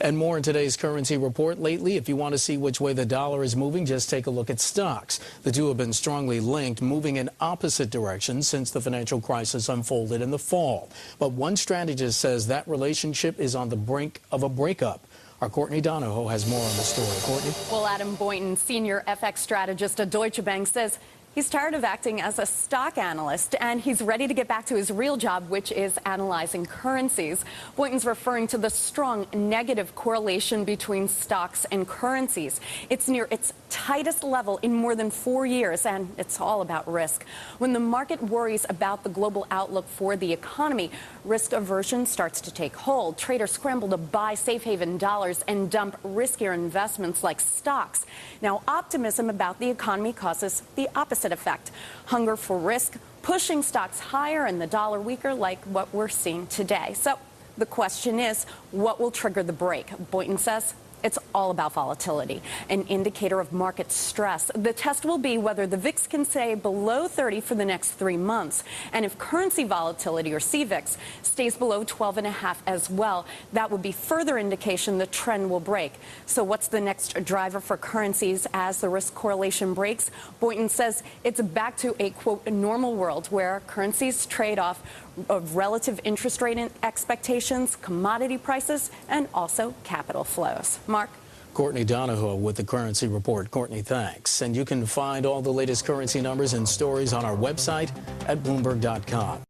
And more in today's currency report. Lately, if you want to see which way the dollar is moving, just take a look at stocks. The two have been strongly linked, moving in opposite directions since the financial crisis unfolded in the fall. But one strategist says that relationship is on the brink of a breakup. Our Courtney Donahoe has more on the story. Courtney? Well, Adam Boyton, senior FX strategist at Deutsche Bank, says he's tired of acting as a stock analyst, and he's ready to get back to his real job, which is analyzing currencies. Boyton's referring to the strong negative correlation between stocks and currencies. It's near its tightest level in more than 4 years, and it's all about risk. When the market worries about the global outlook for the economy, risk aversion starts to take hold. Traders scramble to buy safe haven dollars and dump riskier investments like stocks. Now, optimism about the economy causes the opposite effect. Hunger for risk, pushing stocks higher and the dollar weaker, like what we're seeing today. So the question is, what will trigger the break? Boyton says it's all about volatility, an indicator of market stress. The test will be whether the VIX can stay below 30 for the next 3 months. And if currency volatility, or CVIX, stays below 12.5 as well, that would be further indication the trend will break. So what's the next driver for currencies as the risk correlation breaks? Boyton says it's back to a, quote, normal world where currencies trade off of relative interest rate expectations, commodity prices, and also capital flows. Mark? Courtney Donahoe with the Currency Report. Courtney, thanks. And you can find all the latest currency numbers and stories on our website at Bloomberg.com.